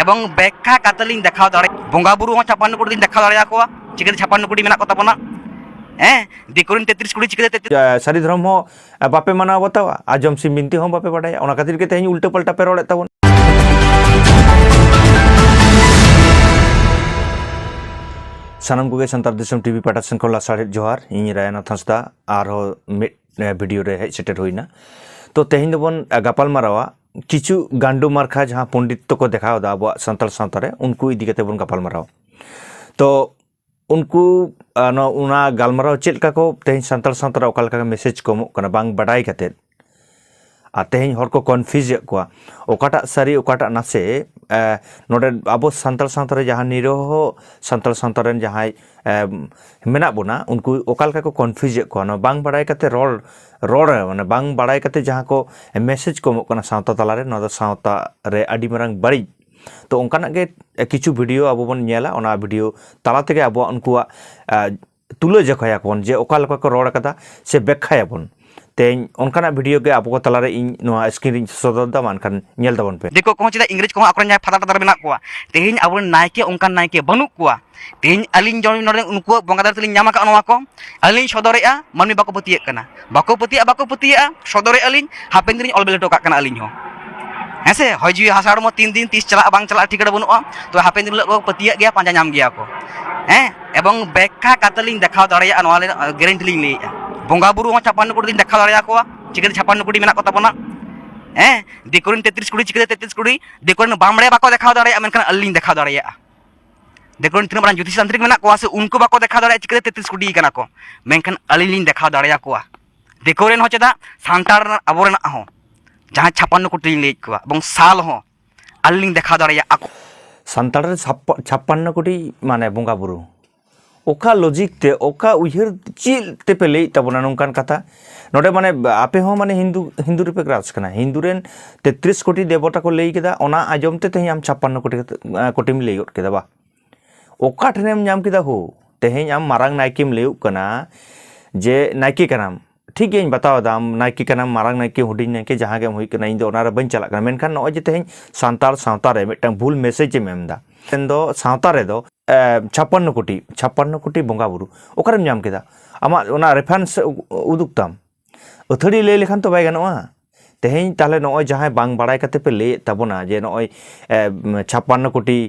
एवं व्याख्या कातलिंग देखा दाड़े बंगा बुरु हो 56 कोटी दिन देखा दाड़े को चिकते 56 कोटी मेना को ताबोना दिकुरिन 33 कोटी चिकते 33 सारी धर्म हो बापे माना बतावा आजम सिंह बिनती हो बापे बडाया ओना खातिर के तेहनी उल्टा पलटा पे रोड़े ताबोन सानम को संतार दिसम टीवी पाटासन को लासाड़े जोहार इन रायना थंसदा आरो वीडियो रे हेज सेटेर होइना तो तेहनी दोबन गापाल मारावा किछु गांडू मारखा जहां पंडित को देखाव दा अब संताल सावतारे उनको इदी कते बन गापाल माराव तो उनको उना गालमाराव चेलका को तेहनी संताल सावतारे ओकालका मेसेज को एमोग कना बांग बाडाय कते आ तेहनी हर को कन्फ्यूज को ओकाटा सारी ओकाटा नासे नोडे अब संताल सावतारे जहां निरोह संताल सावतारेन जहां मेना बोना उनको ओकालका को कन्फ्यूज को बांग बाडाय कते रोड माने बांग बाडाय कते जहां को मेसेज को एमोग कना सावता तलारे न सावता रे आडी मारांग बाड़ी तो उनकाना के किछु वीडियो अब बन नेला ओना वीडियो तला तेगे अब उनकुआ तुलो जखया कोन जे ओकालका को रोड कदा से बेखाया बन तेन उनकाना वीडियो के अब को तलारे इन नोआ स्क्रीन रिंग सदर दा मानखान नेल दबन पे देखो को चिदा इंग्लिश को आकरन जाय फादा फादा मेना को तेहिन अब नायके उनकान नायके बनु को तेहिन अलिन जन नोडे उनको बंगादार तलिन ᱧᱟᱢ aka नोआ को अलिन सदरेआ मानमी बाको पतियेक कना बाको पतिया सदरे अलिन हापेन दिन ऑल बेलेटो काक कना अलिन हो हेसे हजui हासाड़ मो 3 दिन 30 चला बांग चला ठिकड़ा बनुआ तो हापेन दिन को पतिया गया पांजा ᱧᱟᱢ गया को एवं व्याख्या कातलिंग देखाव दाड़िया नोआ गारंटी लिंग लेया बंगा बुरु हो 56 कोटी दिन देखा दाड़िया को चिकते 56 कोटी मेना को ताबोना दिकुरिन 33 कोटी चिकते 33 कोटी दिकुरिन बामड़े बाको देखा दाड़िया मेनखान अलिंग देखा दाड़िया दिकुरिन तीन बरान ज्योतिष तांत्रिक मेना को से उनको बाको देखा दाड़िया चिकते 33 कोटी कना को मेनखान अलिंग देखा दाड़िया को दिकुरिन हो चेदा सांतार अबोरेना हो जहां 56 कोटी ले को एवं साल हो अलिंग देखा दाड़िया संतार 56 कोटी माने बंगा बुरु ओका लॉजिक ते ओका उहर चिल ते पे ले तबना नोंकान कथा नोडे माने आपे हो माने हिंदू रे पे ग्रास कना हिंदू रेन 33 कोटी देवता को लेई केदा ओना आजम ते तेही आम 56 कोटी में लेयोट केदा बा ओका ठनेम नाम केदा हो तेही आम मारांग नायकीम लेउ कना जे नायकी कनाम ठीक है बताओ दाम नायकी कनाम मारांग नायकी हुडिन नायकी जहां के होई कना इन दो ओना रे बन चला कना मेनखान नो जे तेही सांताल सावता रे मिटांग भूल मेसेज मेमदा तेंदो सावता रे दो 56 कोटी बंगा बुरु ओकारेम नाम केदा आमा ओना रेफरेंस उदुकताम अथड़ी ले लेखान तो बाय गानोआ तेहें ताले नोय जहां बांग बाड़ाय कते पे ले ताबोना जे नोय 56 कोटी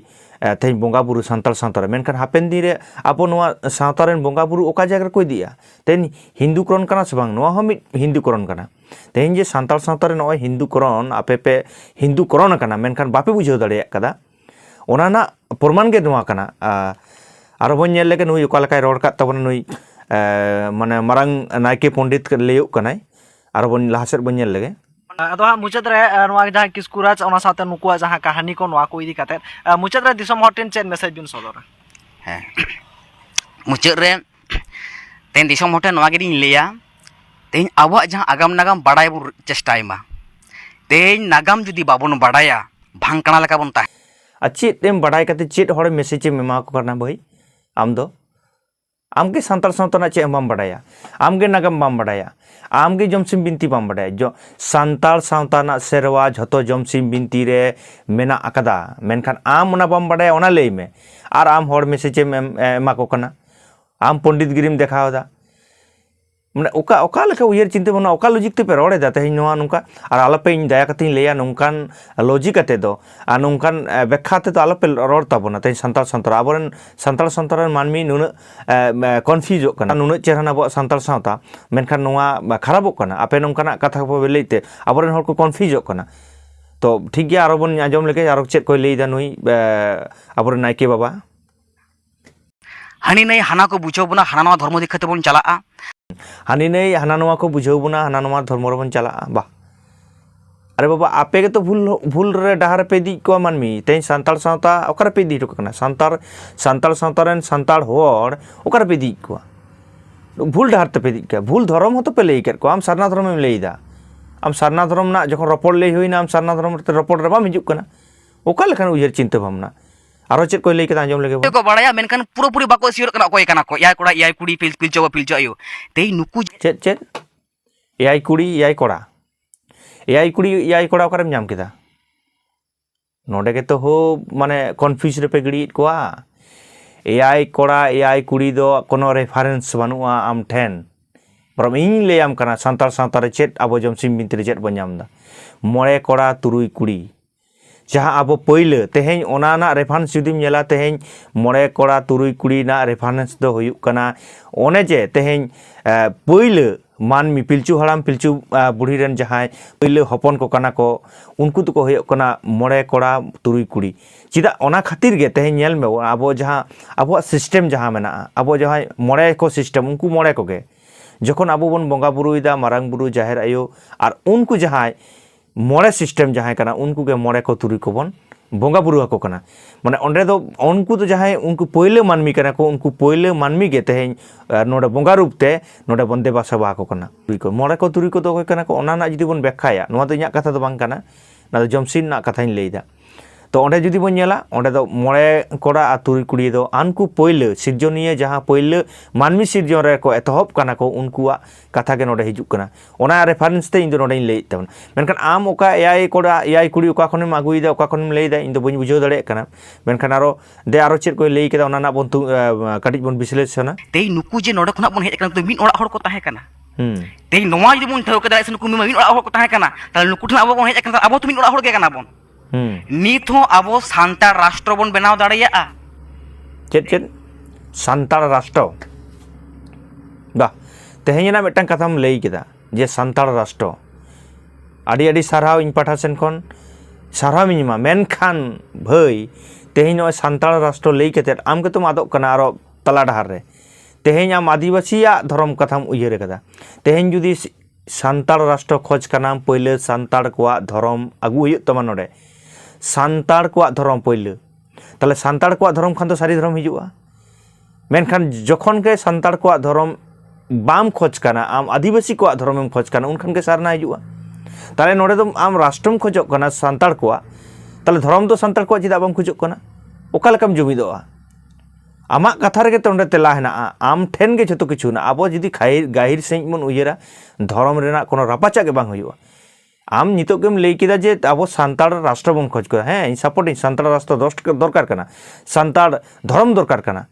तेहें बंगा बुरु संताल सावतारे मेनखान हापेन दिन रे आपो नोआ सावतारेन बंगा बुरु ओका जायगा को दिया तेन हिंदू करण कना से बांग नोआ हम हिंदू करण कना तेहें जे संताल सावतारे नोय हिंदू करण आपे पे हिंदू करण कना मेनखान बापे बुझाव दाड़े कदा ओनाना प्रमाण के नोआ कना आरो बन नेल लेके नुई ओकालकाय रोड का तबन नुई माने मारांग नायके पंडित लेयो कनाय आरो बन लाहासेर बन नेल लेगे अदो मुचाद रे नोआ जहां किस्कुराज ओना साथे नुकुआ जहां कहानी को नोआ को इदी काते मुचाद रे दिसम हटेन चेन मेसेज बिन सदर मुचाद रे तेन दिसम हटेन नोआ गिदिन लेया तेन आवा जहां आगाम नागाम बाडाय बु चेष्टायमा तेन नागाम जुदी बाबन बाडाया भांगकणा लेका बन ता चेत एम बाडाय कते चेत हर मेसेज एमा को करना भाई आम दो आमगे संताल सावतना चे बाम बाडाया आमगे नागाम बाम बाडाया आमगे जमसिम बिनती बाम बाडाया जो संताल सावतना सेरवा झतो जमसिम बिनती रे मेना अकदा मेनखान आम ओना बाम बाडाया ओना लेई में आर आम हर मेसेज एमा को कना आम पंडित गिरिम देखावदा माने ओका ओका लेका उयर चिंता बना ओका लॉजिक ते पे रोड़े दा तेही नोआ नुका आर आलपे इन दया कते लेया नुकान लॉजिक अते दो आ नुकान व्याख्या ते तो आलपे रोड़ ताबोना तेही संताल संतर आबोरन संताल संतरन मानमी नुन कन्फ्यूज कना नुन चेहरा अब संताल सावता मेनखान नोआ खराबो कना आपे नुकाना कथा को लेते आबोरन हर को कन्फ्यूज कना तो ठीक गया आरो बन आजम लेके आरो चेत को लेदा नुई आबोरन नायके बाबा हानि नै हाना को बुझो बना हाना नोआ धर्म दिखते बन चला हानि नहीं हाना नोआ को बुझावबना हाना नोआ धर्म रबन चला बा अरे बाबा आपे के तो भूल रे डहार पे दी को मानमी तेई संताल सावता ओकर पे दी टकना संताल सावतारेन संताल होर ओकर पे दी को भूल डहार ते पे दी के भूल धर्म हो तो पे लेई कर को आम सरना धर्म में लेईदा आम सरना धर्म ना जखन रपड़ ले होइना आम सरना धर्म ते रपड़ रे बाम हिजुक कना ओका लेखान उयर चिंता भावना आरो चेत को लेई के आंजम लेगे को बाड़ाया मेनखान पूरी बाको सियर कना कोय कना को याय कोड़ा याय कुड़ी पिलचो आयो तेई नुकु चेत याय कुड़ी याय कोड़ा ओकरम नाम केदा नोडे के तो हो माने कन्फ्यूज रे पे गिड़ी कोआ एआई कोड़ा एआई कुड़ी दो कोनो रेफरेंस बनुआ आम ठेन बरम इन ले आम कना सांतार सांतार चेट आबो जमसिम बिनते चेट बन दा मोड़े कोड़ा तुरुई कुड़ी जहाँ अब पहले तेहें ओना रेफरेंस जुदी नेला तेहें मोड़े कोड़ा तुरुई कुड़ी ना रेफरेंस दो हुयुक कना ओने जे तेहें पहले मानमी पिलचू हड़ाम पिलचू बुढ़ी रन जहाँ पहले हपन को कना को उनको तो को हुयुक कना मोड़े कोड़ा तुरुई कुड़ी चिदा ओना खातिर गे तेहें नेल में अब जहाँ अब सिस्टम जहाँ मेना अब जहाँ मोड़े को सिस्टम उनको मोड़े को गे जखन अब बन बंगा बुरुइदा मारांग बुरु जाहिर आयो और उनको जहाँ मोड़े सिस्टम जहाँ कना उनको के मोड़े को तुरुई को बन बंगा बुरु को कना माने ओंडे दो उनको तो जहाँ उनको पहले मानमी कना को उनको पहले मानमी गे तेहें नोडे बंगा रूप ते नोडे बंदे बासबा को कना को मोड़े को तुरुई को दो कना को ओना ना जुदी बन व्याख्याया नोआ तो इᱧᱟᱜ कथा दो बांग कना ना तो जमसिन ना कथाᱧ लैदा तो ओंडे जुदी बन नेला ओंडे दो मोड़े कोड़ा आ तुरुई कुड़ी दो आनकु पहले सिरजनिया जहाँ पहले मानमी सिरजन रे को एतहब कना को उनकुआ कथा के नोडे हिजुक कना ओना रेफरेंस ते इन दो नोडेᱧ लैद तबन मेनखान आम ओका एआई कोड़ा एआई कुड़ी ओका खनेम आगुइदा ओका खनेम लैदा इन दो बनि बुझाव दाड़े कना मेनखान आरो दे आरो चेद को लैय केदा ओना ना बन काटिज बन विश्लेषणा ते नुकु जे नोडे खना बन हेज कना तो मिन ओड़ा हड़ को ताहे कना ते नोवा जुदी बन ठेव केदा से नुकु मिन ओड़ा हड़ को ताहे कना ताले नुकु ठन आबो बन हेज कना आबो तो मिन ओड़ा हड़ के कना बन नित हो अब सान्तार राष्ट्र बन बनाव दाड़ेया चेद चेद सान्तार राष्ट्र बा तेहेंना मिटन कथाम लैय केदा जे सान्तार राष्ट्र आडी आडी सारहाव इन पाठा सेन खन सारहाव इᱧमा मेनखान भाई तेहें नय सान्तार राष्ट्र लैय केतेद आम के तुम आदोग कना आरो तला डहार रे तेहें आम आदिवासिया धर्म कथाम उयहार कदा तेहें जुदी सान्तार राष्ट्र खोज कना पहले सान्तार को धर्म आगु हुयुग तमा नोडे सान्तार को धर्म पहले ताले सान्तार को धर्म खान तो सारी धर्म हिजुआ मेनखान जखन के सान्तार को धर्म बाम खोज कना आम आदिवासी को धर्म खोज कना उनखान के सारना हिजुआ ताले नोडे तो आम राष्ट्रम खोजोग कना सान्तार को ताले धर्म तो सान्तार को चिदा बाम खोजोग कना ओका लेकाम जुमिदोआ आमा कथा रे तो तेला हेना आम ठेन के जतो किछु ना अब जुदी गाहिर सही बन उयरा धर्म रेना कोनो रापाचा के बांग हुयुआ आम नितो केम लैय केदा जे अब सान्तार राष्ट्र बन खोज को हैं सपोर्टिंग सान्तार राष्ट्र दरकार कना सान्तार धर्म दरकार कना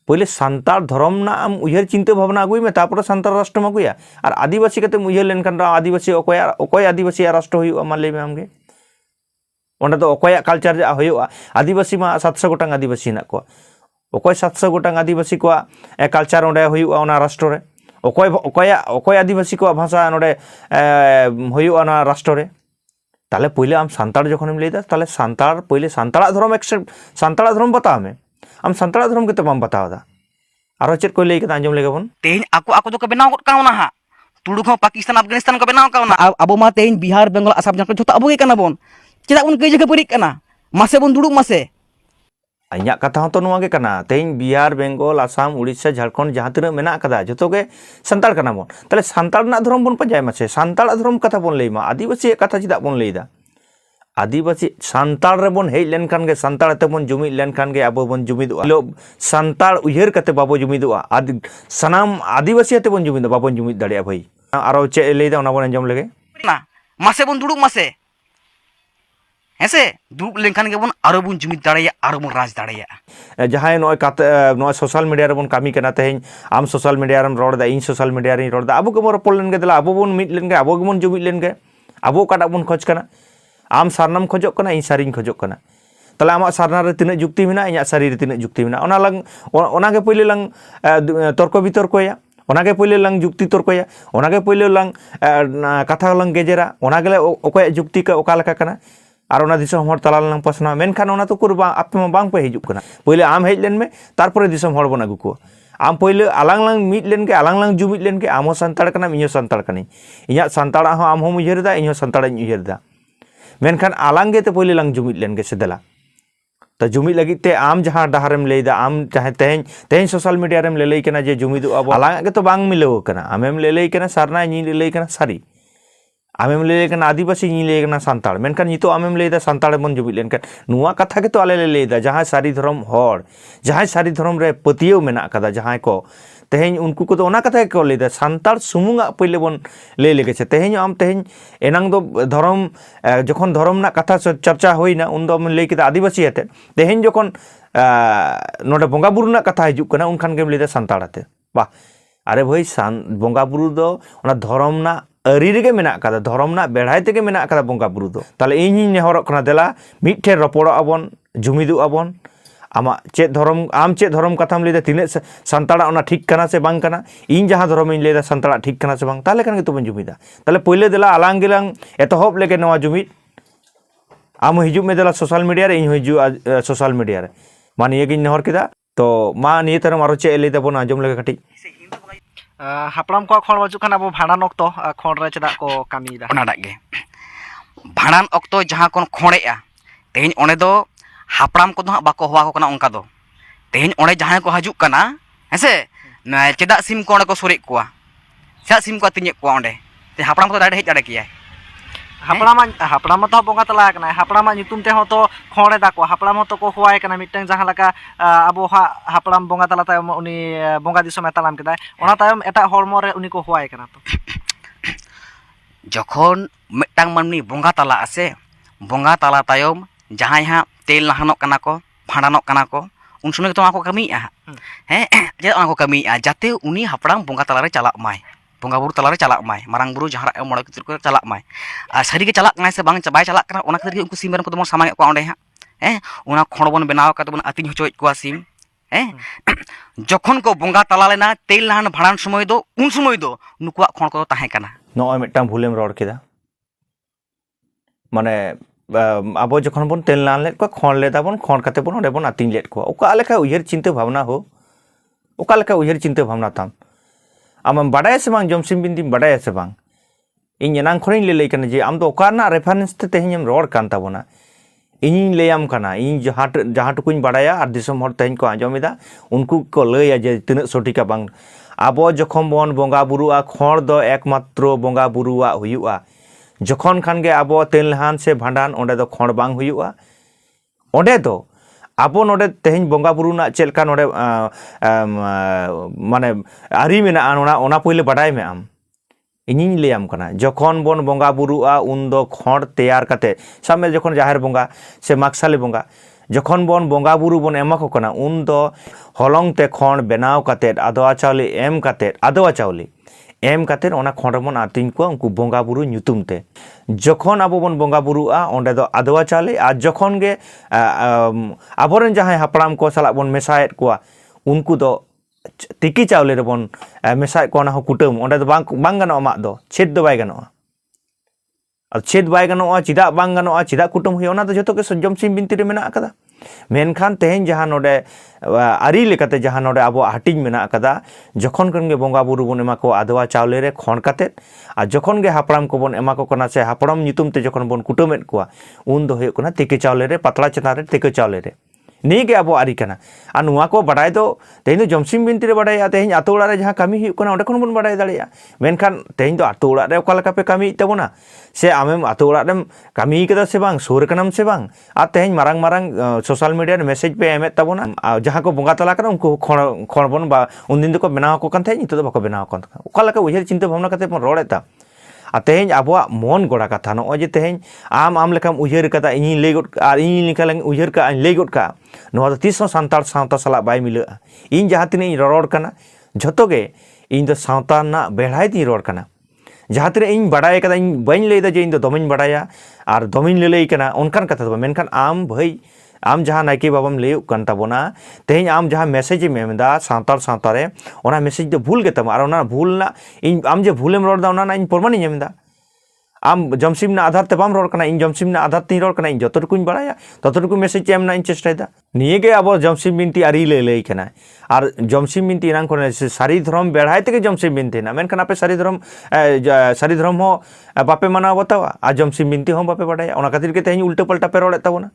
पहले सान्तार धर्म ना आम उयहर चिंता भावना अगुई में तापर सान्तार राष्ट्र अगुया और आदिवासी कते उयहर लेनखान आदिवासी अकोय आदिवासी राष्ट्र हुयुआ मा लैय मे आमगे ओंडे दो अकोय कल्चर जा हुयुआ आदिवासी मा 700 गोटांग आदिवासी हेना को अकोय 700 गोटांग आदिवासी को कल्चर ओंडे हुयुआ ओना राष्ट्र रे अकोय आदिवासी को भाषा नोडे हुयुआ ओना राष्ट्र रे ताले पहले आम सान्तार जखनेम लैदा ताले सान्तार पहले सान्तार धर्म एक्सेप्ट सान्तार धर्म बताव मे आम सान्तार धर्म के तो बाम बतावदा आरो चेद को लैय केदा आंजम लेगेबन तेहें आको आको तो बनाव गद कावना हा तुडुक हो पाकिस्तान अफगानिस्तान को बनाव कावना आबो मा तेहें बिहार बेंगल आसाम झारखंड जतो आबो गे कना बन चेदा उन कई जगह परि कना मासे बन दुडुक मासे इᱧᱟᱜ कथा तो नुआ गे कना तेहें बिहार बेंगल आसाम उड़ीसा झारखंड जहाँ तिना मेना कदा जतो गे सान्तार कना बन ताले सान्तार ना धर्म बन पाजाय मासे सान्तार धर्म कथा बन लैय मा आदिवासी कथा चिदा बन लैदा आदिवासी सान्तार रे बन हेज लेनखान गे सान्तार ते बन जुमिद लेनखान गे आबो बन जुमिदोआ सान्तार उयहर कते बाबो जुमिदोआ सनाम आदिवासी ते बन जुमिद बाबो जुमिद दाड़ेया भाई आरो चे लैदा ओना बन अंजम लेगे ना मासे बन दुडुक मासे ऐसे दुब लेनखान के बन आरो बन जुमिद दाड़ेया आरो बन राज दाड़ेया जहां नय सोशल मीडिया रे बन कामी कना तेहें आम सोशल मीडिया रे रोड दा इन सोशल मीडिया रे रोड दा आबो के रोपड़ लेन गे दला आबो बन मिट लेन गे आबो के बन जुमिद लेन गे आबो काटा बन खोज कना आम सारनाम खोजोग कना इन सारिन खोजोग कना ताले आमा सारना रे तिना जुक्ति मेना इᱧाᱜ सारी रे तिना जुक्ति मेना ओना लंग ओना के पहिले लंग तर्क बितर्कया ओना के पहिले लंग जुक्ति तर्कया ओना के पहिले लंग कथा लंग गेजेरा ओना गेले ओकय जुक्ति का ओका लेका कना और ओना दिसम हर तला लंग पसना मेनखान ओना तो कुरबा आपे मा बांग पे हिजुग कना पहिले आम हेज लेन में तारपरे दिसम हर बन आगु को आम पहले आलांग लांग मिट लेन के आलांग लांग जुमिद लेन के आमो सान्तार कना इño सान्तार कनी इᱧाᱜ सान्ताड़ा हो आम हो उयहरदा इño सान्ताड़ा उयहरदा मेनखान आलांग गे ते पहले लांग जुमिद लेन के सेदला तो जुमिद लगी ते आम जहाँ डहारेम लैदा आम चाहे तेहें सोशल मीडिया रेम लैय कना जे जुमिदो अब आलांग के तो बांग मिलाव कना आमेम लैय कना सारना नी लैय कना सारी आमेम लैय कना आदिवासी नी लैय कना सान्ताड़ मेनखान नितो आमेम लैदा सान्ताड़ बन जुमिद लेनखान नुआ कथा के तो आले लैदा जहाँ सारी धर्म हर जहाँ सारी धर्म रे पतियो मेना कदा जहाँ को तेहें उनको को तो ओना कथा को लेदा सांतार सुमुंगा पहिले बन ले लेगे छे तेहें आम तेहें एनांग दो धर्म जखन धर्म ना कथा चर्चा होइना उन दो मन ले केदा आदिवासी हते तेहें जखन नोडे बोंगा बुरु ना कथा हिजुक कना उनखान गेम लेदा सांतार हते बा अरे भाई बोंगा बुरु दो ओना धर्म ना अरी रेगे मेना कदा धर्म ना बेढ़ाई तेगे मेना कदा बोंगा बुरु दो ताले इᱧ नेहरक कना देला मिठे रपड़ो आबन जुमिदु आबन आमा चेत धर्म आम चेत धर्म कथाम लेदा तिने सांताड़ा ओना ठीक कना से बांग कना इन जहां धर्म इन लेदा सांताड़ा ठीक कना से बांग ताले कन तो बन जुमिदा ताले पहिले देला आलांग गेलांग एतहब लेगे नवा जुमिद आम हिजु में देला सोशल मीडिया रे इन हिजु सोशल मीडिया रे मानिए गिन नेहर केदा तो मा निये तरम आरो चे लेदा बन आजम लेगे कटी हापड़ाम को खण बाजू खान अब भाड़ान अक्तो खण रे चेदा को कामीदा ओनाडाग गे भाड़ान अक्तो जहां कोन खोड़ेआ तेहें ओने दो हापड़ाम को हाँ बाको हवा को कना उनका दो तेहें ओने जहां को हजुक कना हेसे चेदा सिम को ओने को सोरे कुआ चा सिम को तिnye कुआ ओंडे ते हापड़ाम को डायरेक्ट हेज दाड़े किया हापड़ाम तो बोंगा तला कना हापड़ाम नितुम ते हो तो खणे दा को हापड़ाम तो को हुआय कना मिटeng जहां लका अबो हापड़ाम बोंगा तला तायम उनी बोंगा दिसो मेतालाम केदा ओना तायम एटा हरमो रे उनी को हुआय कना तो जखन मिटang माननी बोंगा तला आसे बोंगा तला तायम जहां हाँ तेल नहानोक कना को फाड़ानोक कना को उन समय तो को कमी हैं जे को कमी जाते उनी हापड़ाम बोंगा तला रे चलाक माय बोंगा बुरु तला रे चलाक माय मारांग बुरु जहां मोड़े कितर को चलाक माय आ सारी के चलाक नाय से बांग बाय चलाक कना ओना खातिर उनको सिम को सामांग को ओंडे हैं ओना खण बन बनाव का बन अतिन होचोय को सिम हैं जखन को बोंगा तला लेना तेल नहान भाड़ान समय दो उन समय दो नुकुआ खण को ताहे कना नॉय मिटang भूलेम रोड केदा माने अब जखन बन तेल नान लेट को खण लेदा बन खण काते बन ओडे बन आतिन लेट को ओका लेखा उयहर चिंता भावना हो ओका लेखा उयहर चिंता भावना ताम आम बाडाय से बांग जमसिम बिंदी बाडाय से बांग इन एनांग खरिन ले कना जे आम दो ओका ना रेफरेंस ते तेहेम रोड कान ताबोना इन लेयाम कना इन जहां टुकुन बाडाया आर दिसम हर तेहेन को आंजमेदा उनको को लया जे तिना सटिका बांग आबो जखन बन बोंगा बुरुआ खण दो एकमात्र बोंगा बुरुआ हुयुआ जखन खान गे आबो तेलहान से भांडान ओंडे दो खण बांग हुयुआ ओंडे दो आबो नोडे तेहें बोंगा बुरु ना चेलका नोडे माने आरी मेना ओना पहिले बाडाय मे आम इनिन लेयाम कना जखन बन बोंगा बुरुआ उन दो खण तैयार काते सामे जखन जाहेर बोंगा से माक्साले बोंगा जखन बन बोंगा बुरु बन एमा को कना उन दो हलंग ते खण बेनाव काते आदोआ चावले एम काते आदोआ चावले एम काते ओना खण बन आतिन को उनको बोंगा बुरु ᱧᱩᱛᱩᱢ ते जखन आबो बन बोंगा बुरुआ ओंडे दो आदोआ चाले आ जखन गे आबोरेन जहां हापड़ाम को साला बन मेसायत को उनको दो तिकी चावले रे बन मेसाय को ना कुटम ओंडे दो बांग गानो अमाक दो छेद दो बाय गानो और छेद बाय गानो चिदा बांग गानो चिदा कुटम हुई ओना दो जतो के जमसिम बिनती रे मेना कदा मेनखान तेहें जहां नोडे आरी लेकाते जहां नोडे आबो हाटिंग मेना कदा जखन कन गे बोंगा बुरु बन एमा को आदवा चावले रे खण काते आ जखन गे हापड़ाम को बन एमा को कना से हापड़ाम ᱧᱩᱛᱩᱢ ते जखन बन कुटुमेत को उन दो होय कना तिके चावले रे पतला चना रे तिके चावले रे नी गे आबो आरी कना आ नुवा को बाडाय दो तेहें दो जमसिम बिनती रे बाडाय तेहें आतो ओड़ा रे जहां कामी हुय कना ओंडे खन बन बाडाय दाड़िया मेनखान तेहें दो आतो ओड़ा रे ओका लेका पे कामी तबोना से आमेम आतो ओड़ा रेम कामी केदा से बांग सोर कनाम से बांग आ तेहें मारांग मारांग सोशल मीडिया रे मैसेज पे एमेत तबोना जहां को बोंगा तला कना उनको खण बन बा उन दिन को बनाव को कान थे नितो दो बाको बनाव कान ओका लेका उयहर चिंता भावना काते बन रोड़ेता आ तेहें आबोआ मन गोड़ा कथा नो जे तेहें आम लेकाम उयहर कदा इन लई गोट आर इन लेका उयहर का लई गोट का नोआ तीस सांतार सावता साला बाय मिला इन जहां तिने रोड़ कना झतो गे इन दो सावता ना बेढ़ाई ती रोड़ कना जहां तिने इन बाडाय कदा इन बाइन लईदा जे इन दो दमिन बाडाया आर दमिन लई कना उनकान कथा दो मेनखान आम भाई आम जहां नाइके बाबाम लेउ कन ताबोना तेहें आम जहां मैसेज मेमदा सांतार सावतारे ओना मैसेज दो भूल गे तमा आर ओना भूल ना इन आम जे भूलेम रोड़ दा ओना ना इन प्रमाण इन एमदा आम जमसिम ना आधार ते बाम रोड़ कना इन जमसिम ना आधार ते रोड़ कना इन जतटुकुन बाडाया ततटुकु मैसेज एम ना इन चेष्टायदा निये गे आबो जमसिम बिनती आरी लई कना आर जमसिम बिनती इनांग कोने सारी धर्म बेढ़ाई तेगे जमसिम बिनती ना मेनखान आपे सारी धर्म हो बापे मानाव बतावा आ जमसिम बिनती हो बापे बाडाया ओना खातिर के तेहें उल्टा पलटा पे रोड़े ताबोना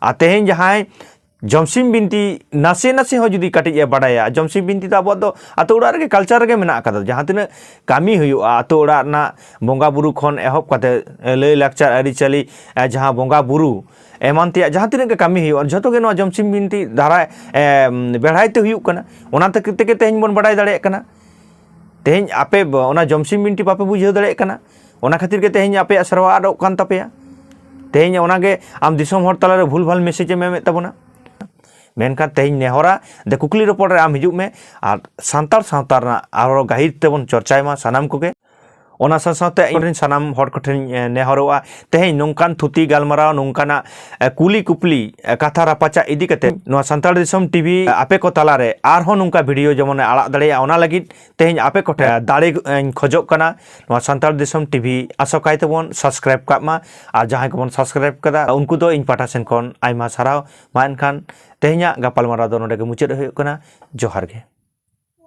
आ तेहें जहां जमसिम बिनती नासे नासे हो जुदी कटिज बड़ाया जमसिम बिनती तो अब आतो उड़ा रे कल्चर रे मेना कदा जहां तिना कामी हुयुआ आतो उड़ा ना बोंगा बुरु खन एहब कते लय लाक्चर अरिचली जहां बोंगा बुरु एमान ते जहां तिना कामी हुयुआ जतो गे नो जमसिम बिनती धारा बेढ़ाइते हुयुक कना ओना तके तेहन बन बड़ाय दाड़े कना तेहन आपे ओना जमसिम बिनती बापे बुझाव दाड़े कना ओना खातिर के तेहन आपे सरवा आडोक कान तापेया तेहन ओना गे आम दिसम हर तला रे भूल भाल मैसेज एमेत ताबोना मेनखान तेहन नेहरा दे कुकली रपड़ रे आम हिजुग में और सानतार सावता रना आरो गाहिर तेबन चर्चाय मा सानाम कोगे ओना साथे इन सानाम हर कोठेन नेहरोआ तेहन नोंकान थुती गालमाराव नोंकाना कुली कुपली कथा रापाचा इदी कते नोआ सानतार दिसम टीवी आपे को तला रे आरहो नोंका वीडियो जेमन आड़ा दाड़ेया ओना लगिद तेहन आपे कोठे दाड़े खोजोग कना नोआ सानतार दिसम टीवी आसोकाय तबन सब्सक्राइब कामा और जहां कोबन सब्सक्राइब कदा उनको दो इन पाटा सेन कोन आइमा साराव मा एनखान तेहना गापालमाराव दो नोडे मुचाद हुयुग कना जोहार गे।